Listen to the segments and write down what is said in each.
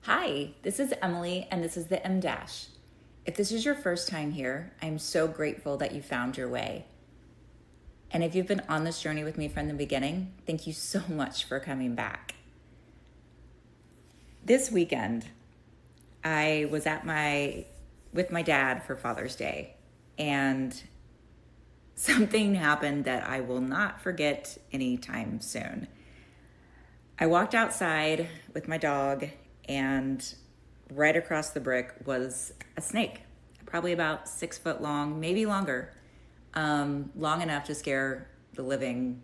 Hi, this is Emily, and this is the M Dash. If this is your first time here, I'm so grateful that you found your way. And if you've been on this journey with me from the beginning, thank you so much for coming back. This weekend, I was with my dad for Father's Day, and something happened that I will not forget anytime soon. I walked outside with my dog, and right across the brick was a snake, probably about 6 foot long, maybe longer, long enough to scare the living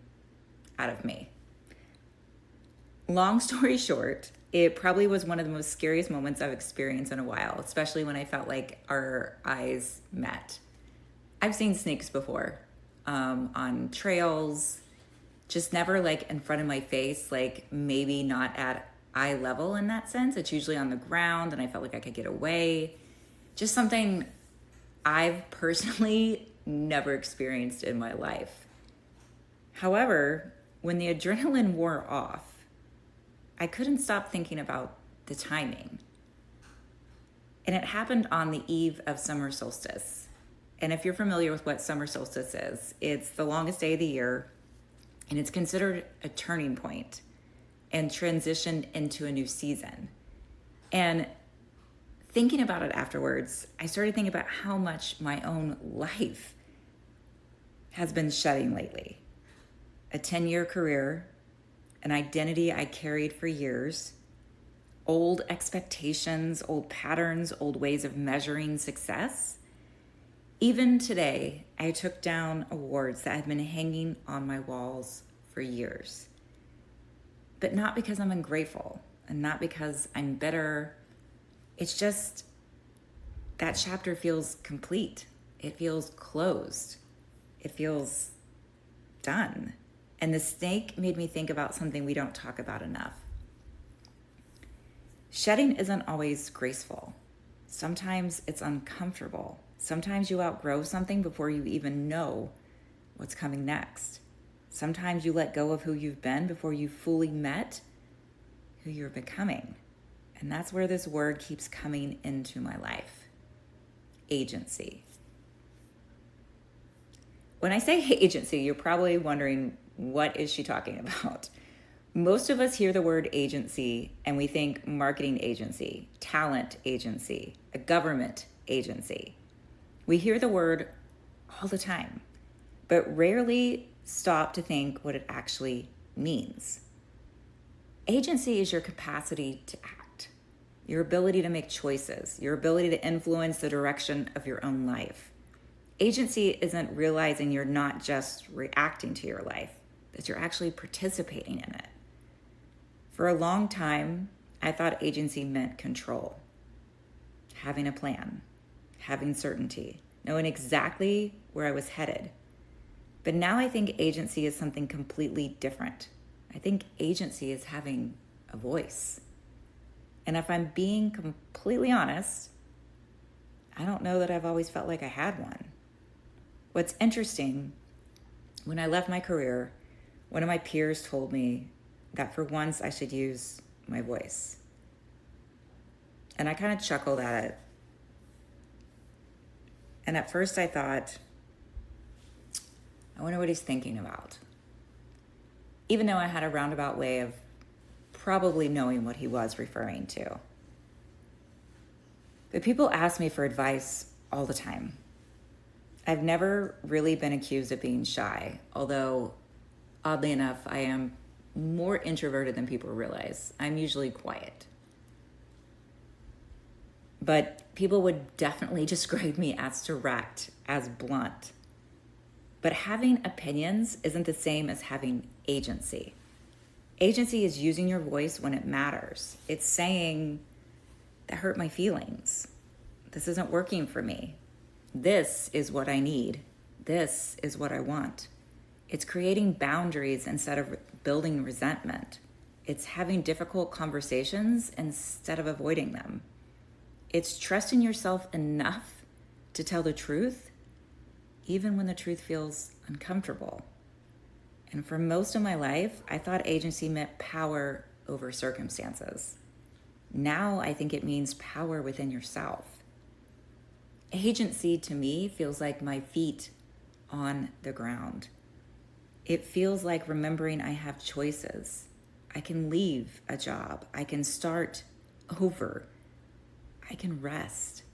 out of me. Long story short, it probably was one of the most scariest moments I've experienced in a while, especially when I felt like our eyes met. I've seen snakes before, on trails, just never like in front of my face, like maybe not at eye level in that sense. It's usually on the ground and I felt like I could get away. Just something I've personally never experienced in my life. However, when the adrenaline wore off, I couldn't stop thinking about the timing. And it happened on the eve of summer solstice. And if you're familiar with what summer solstice is, it's the longest day of the year, and it's considered a turning point and transition into a new season. And thinking about it afterwards, I started thinking about how much my own life has been shedding lately. A 10-year career, an identity I carried for years, old expectations, old patterns, old ways of measuring success. Even today, I took down awards that had been hanging on my walls for years. But not because I'm ungrateful and not because I'm bitter. It's just that chapter feels complete. It feels closed. It feels done. And the snake made me think about something we don't talk about enough. Shedding isn't always graceful. Sometimes it's uncomfortable. Sometimes you outgrow something before you even know what's coming next. Sometimes you let go of who you've been before you fully met who you're becoming. And that's where this word keeps coming into my life. Agency. When I say agency, you're probably wondering, what is she talking about? Most of us hear the word agency and we think marketing agency, talent agency, a government agency. We hear the word all the time, but rarely stop to think what it actually means. Agency is your capacity to act, your ability to make choices, your ability to influence the direction of your own life. Agency isn't realizing you're not just reacting to your life, that you're actually participating in it. For a long time, I thought agency meant control, having a plan, having certainty, knowing exactly where I was headed. But now I think agency is something completely different. I think agency is having a voice. And if I'm being completely honest, I don't know that I've always felt like I had one. What's interesting, when I left my career, one of my peers told me that for once I should use my voice. And I kind of chuckled at it. And at first I thought, I wonder what he's thinking about. Even though I had a roundabout way of probably knowing what he was referring to. But people ask me for advice all the time. I've never really been accused of being shy, although oddly enough, I am more introverted than people realize. I'm usually quiet. But people would definitely describe me as direct, as blunt. But having opinions isn't the same as having agency. Agency is using your voice when it matters. It's saying, that hurt my feelings. This isn't working for me. This is what I need. This is what I want. It's creating boundaries instead of building resentment. It's having difficult conversations instead of avoiding them. It's trusting yourself enough to tell the truth, even when the truth feels uncomfortable. And for most of my life, I thought agency meant power over circumstances. Now I think it means power within yourself. Agency to me feels like my feet on the ground. It feels like remembering I have choices. I can leave a job. I can start over. I can rest.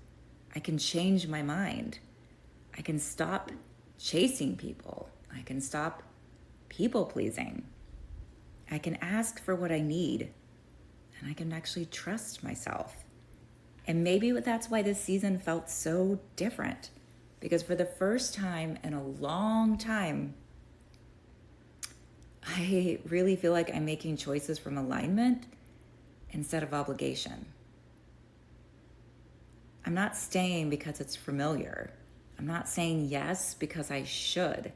I can change my mind. I can stop chasing people. I can stop people pleasing. I can ask for what I need, and I can actually trust myself. And maybe that's why this season felt so different, because for the first time in a long time, I really feel like I'm making choices from alignment instead of obligation. I'm not staying because it's familiar. I'm not saying yes because I should.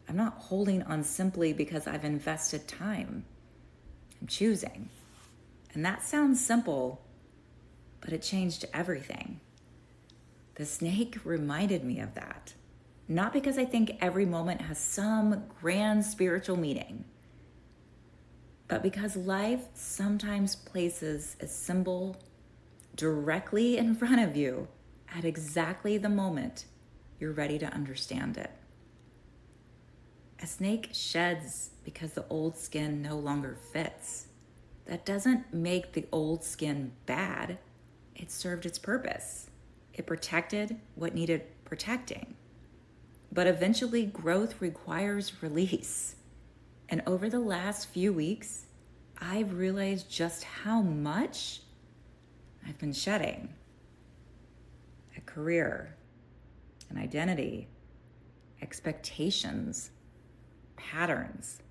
I'm not holding on simply because I've invested time. I'm choosing. And that sounds simple, but it changed everything. The snake reminded me of that. Not because I think every moment has some grand spiritual meaning, but because life sometimes places a symbol directly in front of you at exactly the moment you're ready to understand it. A snake sheds because the old skin no longer fits. That doesn't make the old skin bad. It served its purpose. It protected what needed protecting. But eventually, growth requires release. And over the last few weeks, I've realized just how much I've been shedding. A career, an identity, expectations, patterns,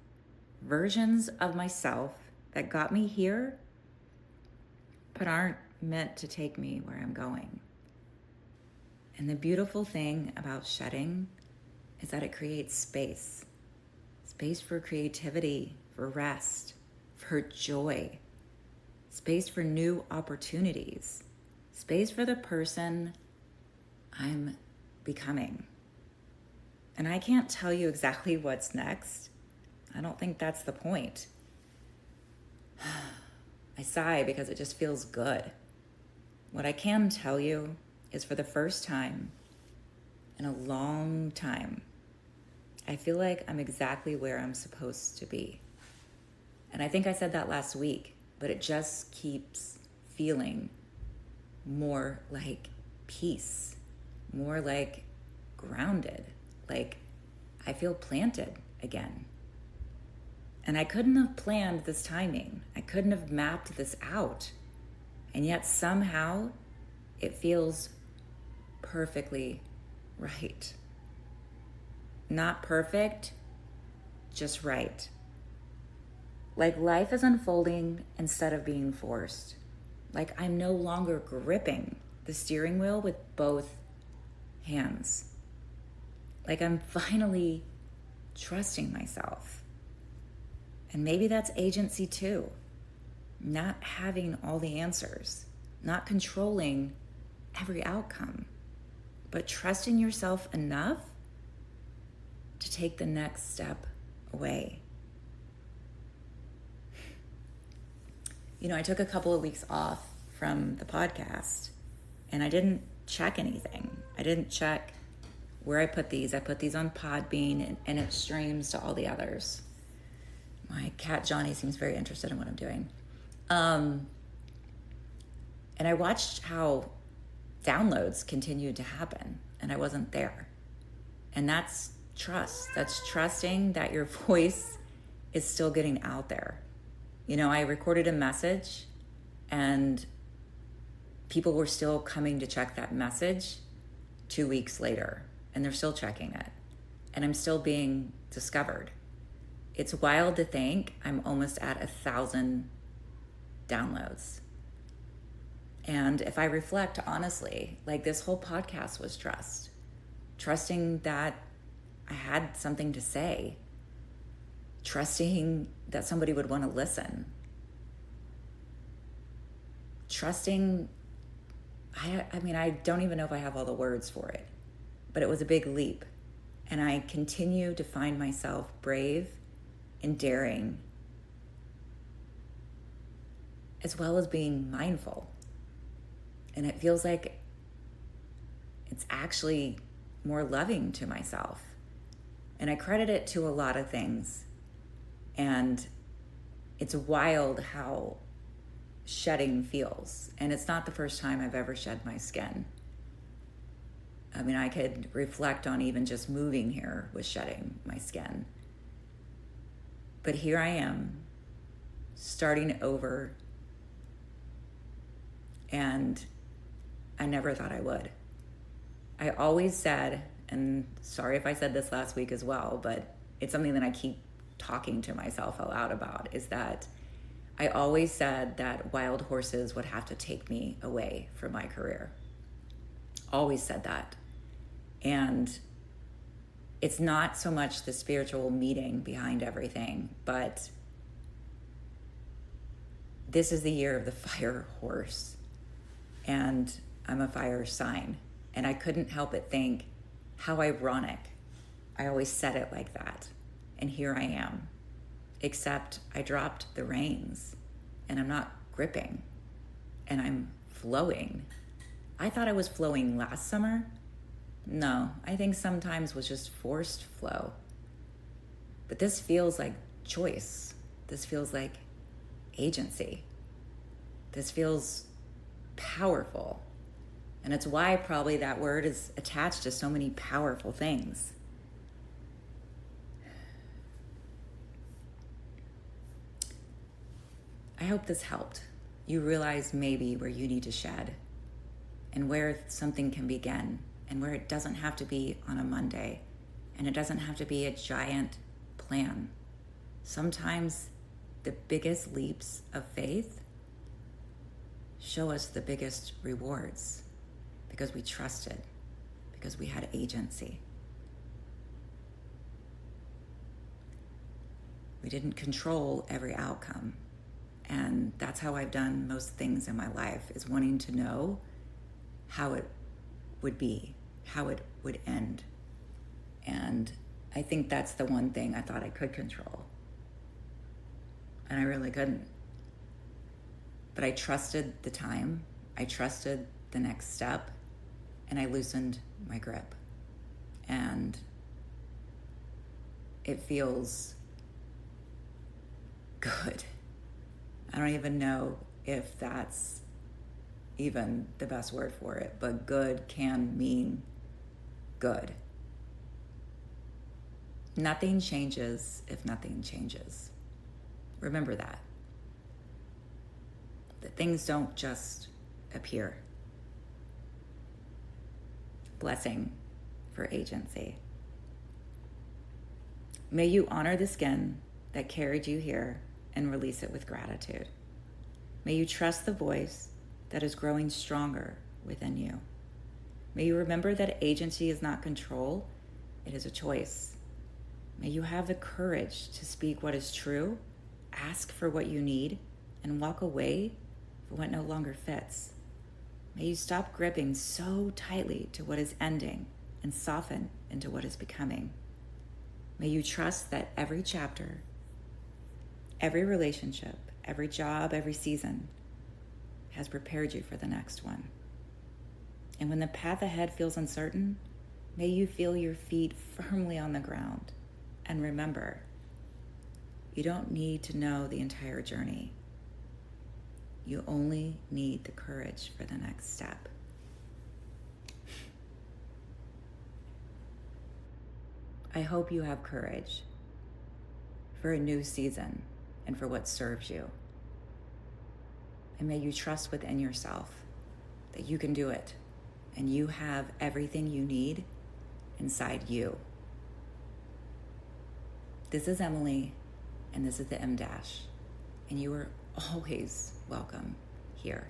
versions of myself that got me here, but aren't meant to take me where I'm going. And the beautiful thing about shedding is that it creates space. Space for creativity, for rest, for joy. Space for new opportunities. Space for the person I'm becoming. And I can't tell you exactly what's next. I don't think that's the point. I sigh because it just feels good. What I can tell you is for the first time in a long time, I feel like I'm exactly where I'm supposed to be. And I think I said that last week, but it just keeps feeling more like peace, more like grounded, like I feel planted again. And I couldn't have planned this timing. I couldn't have mapped this out. And yet somehow it feels perfectly right. Not perfect, just right. Like life is unfolding instead of being forced. Like I'm no longer gripping the steering wheel with both hands. Like I'm finally trusting myself. And maybe that's agency too. Not having all the answers, not controlling every outcome, but trusting yourself enough to take the next step away. You know, I took a couple of weeks off from the podcast and I didn't check anything. I didn't check where I put these. I put these on Podbean and it streams to all the others. My cat Johnny seems very interested in what I'm doing. And I watched how downloads continued to happen and I wasn't there. And that's trust. That's trusting that your voice is still getting out there. You know, I recorded a message and people were still coming to check that message 2 weeks later, and they're still checking it. And I'm still being discovered. It's wild to think I'm almost at 1,000 downloads. And if I reflect honestly, like this whole podcast was trust. Trusting that I had something to say. Trusting that somebody would want to listen. Trusting, I mean, I don't even know if I have all the words for it, but it was a big leap. And I continue to find myself brave and daring, as well as being mindful. And it feels like it's actually more loving to myself. And I credit it to a lot of things. And it's wild how shedding feels. And it's not the first time I've ever shed my skin. I mean, I could reflect on even just moving here with shedding my skin. But here I am, starting over. And I never thought I would. I always said, and sorry if I said this last week as well, but it's something that I keep talking to myself out loud about, is that I always said that wild horses would have to take me away from my career. Always said that. And it's not so much the spiritual meaning behind everything, but this is the year of the fire horse. And I'm a fire sign. And I couldn't help but think, how ironic. I always said it like that. And here I am. Except I dropped the reins and I'm not gripping and I'm flowing. I thought I was flowing last summer. No, I think sometimes was just forced flow. But this feels like choice. This feels like agency. This feels powerful. And it's why probably that word is attached to so many powerful things. I hope this helped. You realize maybe where you need to shed and where something can begin and where it doesn't have to be on a Monday and it doesn't have to be a giant plan. Sometimes the biggest leaps of faith show us the biggest rewards because we trusted, because we had agency. We didn't control every outcome. And that's how I've done most things in my life, is wanting to know how it would be, how it would end. And I think that's the one thing I thought I could control. And I really couldn't. But I trusted the time, I trusted the next step, and I loosened my grip. And it feels good. I don't even know if that's even the best word for it, but good can mean good. Nothing changes if nothing changes. Remember that. That things don't just appear. Blessing for agency. May you honor the skin that carried you here and release it with gratitude. May you trust the voice that is growing stronger within you. May you remember that agency is not control, it is a choice. May you have the courage to speak what is true, ask for what you need, and walk away from what no longer fits. May you stop gripping so tightly to what is ending and soften into what is becoming. May you trust that every chapter, every relationship, every job, every season has prepared you for the next one. And when the path ahead feels uncertain, may you feel your feet firmly on the ground. And remember, you don't need to know the entire journey. You only need the courage for the next step. I hope you have courage for a new season and for what serves you. And may you trust within yourself that you can do it and you have everything you need inside you. This is Emily, and this is the M-, and you are always welcome here.